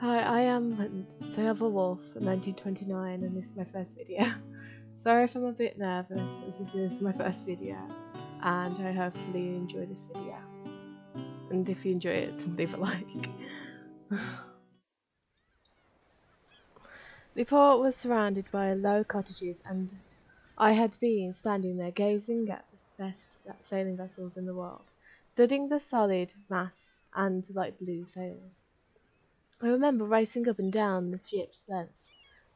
Hi, I am Silver Wolf 1929 and this is my first video. Sorry if I'm a bit nervous as this is my first video, and I hopefully you enjoy this video. And if you enjoy it, leave a like. The port was surrounded by low cottages, and I had been standing there gazing at the best sailing vessels in the world, studying the solid masts and light blue sails. I remember racing up and down the ship's length,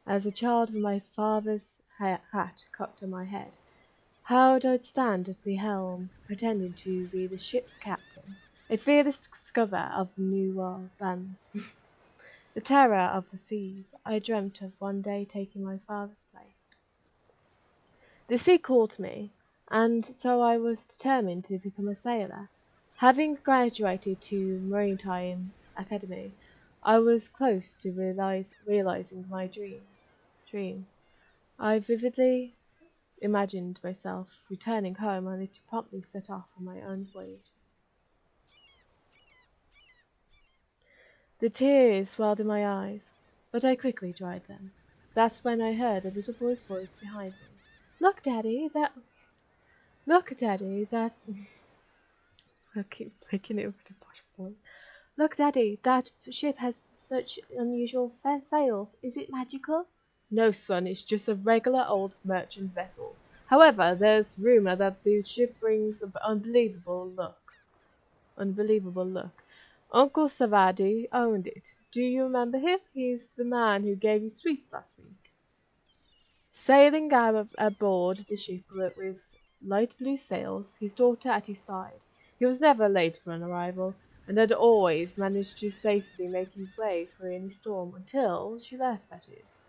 as a child with my father's hat cocked on my head. How I would stand at the helm, pretending to be the ship's captain, a fearless discoverer of new world lands. The terror of the seas. I dreamt of one day taking my father's place. The sea called me, and so I was determined to become a sailor. Having graduated to Maritime Academy, I was close to realizing my dream. I vividly imagined myself returning home only to promptly set off on my own voyage. The tears welled in my eyes, but I quickly dried them. That's when I heard a little boy's voice behind me. Look, Daddy, that... I keep making it with a posh voice. Look, Daddy, that ship has such unusual sails. Is it magical? No, son, it's just a regular old merchant vessel. However, there's rumor that the ship brings an unbelievable look. Uncle Savadi owned it. Do you remember him? He's the man who gave you sweets last week. Sailing aboard the ship with light blue sails, his daughter at his side. He was never late for an arrival, and had always managed to safely make his way through any storm until she left, that is.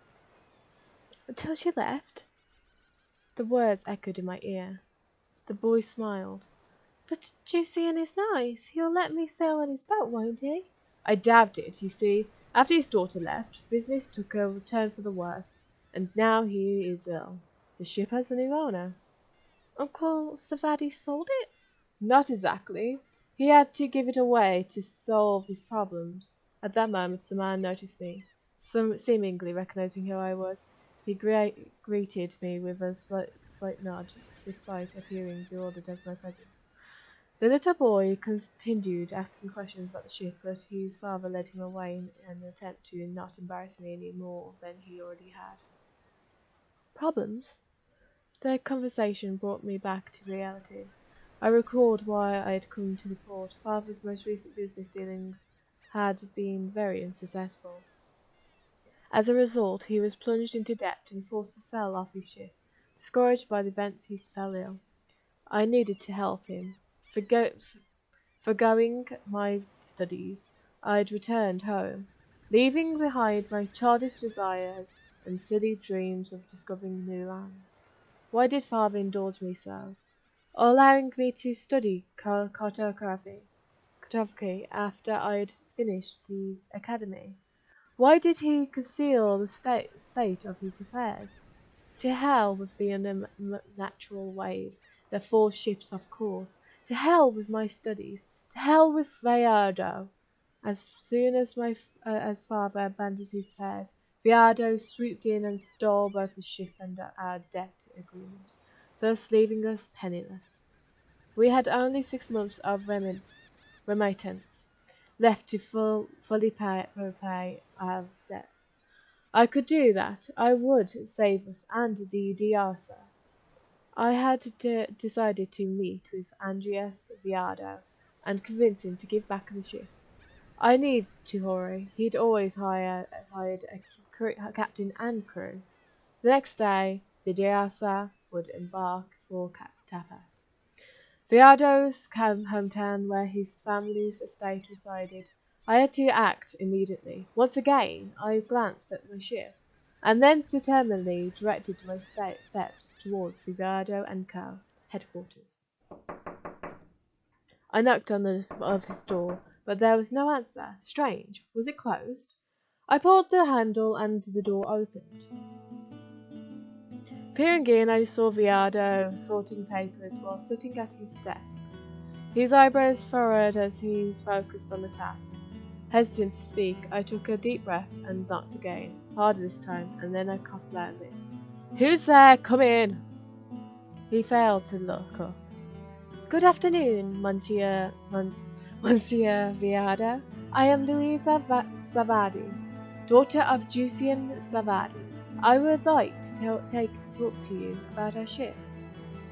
Until she left? The words echoed in my ear. The boy smiled. But Juicy is nice. He'll let me sail on his boat, won't he? I doubt it, you see. After his daughter left, business took a turn for the worse, and now he is ill. The ship has a new owner. Uncle Savadi sold it? Not exactly. He had to give it away to solve his problems. At that moment the man noticed me. Seemingly recognizing who I was, he greeted me with a slight nod, despite appearing bewildered at my presence. The little boy continued asking questions about the ship, but his father led him away in an attempt to not embarrass me any more than he already had. Problems? Their conversation brought me back to reality. I recalled why I had come to the port. Father's most recent business dealings had been very unsuccessful. As a result, he was plunged into debt and forced to sell off his ship. Discouraged by the events, he fell ill. I needed to help him. Forgoing my studies, I had returned home, leaving behind my childish desires and silly dreams of discovering new lands. Why did Father indulge me so, allowing me to study cartography after I had finished the academy? Why did he conceal the state of his affairs? To hell with the unnatural waves that force ships off course. To hell with my studies. To hell with Viardo. As soon as as father abandoned his affairs, Viardo swooped in and stole both the ship and our debt agreement, thus leaving us penniless. We had only 6 months of remittance left to fully repay our debt. I could do that. I would save us and the Diasa. I had decided to meet with Andreas Viardo and convince him to give back the ship. I needed to hurry. He'd always hired a captain and crew. The next day, the Diasa would embark for Tapas, Viardo's hometown where his family's estate resided. I had to act immediately. Once again, I glanced at my ship, and then determinedly directed my steps towards the Viardo & Co. headquarters. I knocked on his door, but there was no answer. Strange. Was it closed? I pulled the handle and the door opened. Peering in, I saw Viardo sorting papers while sitting at his desk, his eyebrows furrowed as he focused on the task. Hesitant to speak, I took a deep breath and knocked again, harder this time, and then I coughed loudly. "Who's there? Come in!" He failed to look up. "Good afternoon, Monsieur Viada. I am Louisa Savadi, daughter of Jusian Savadi. I would like to talk to you about our ship."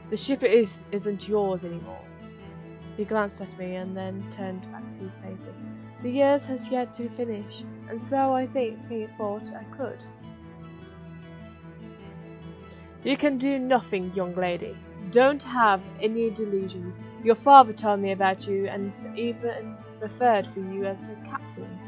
"The ship isn't yours anymore." He glanced at me and then turned back to his papers. "The years has yet to finish, and so I thought I could." "You can do nothing, young lady. Don't have any delusions. Your father told me about you and even referred for you as a captain.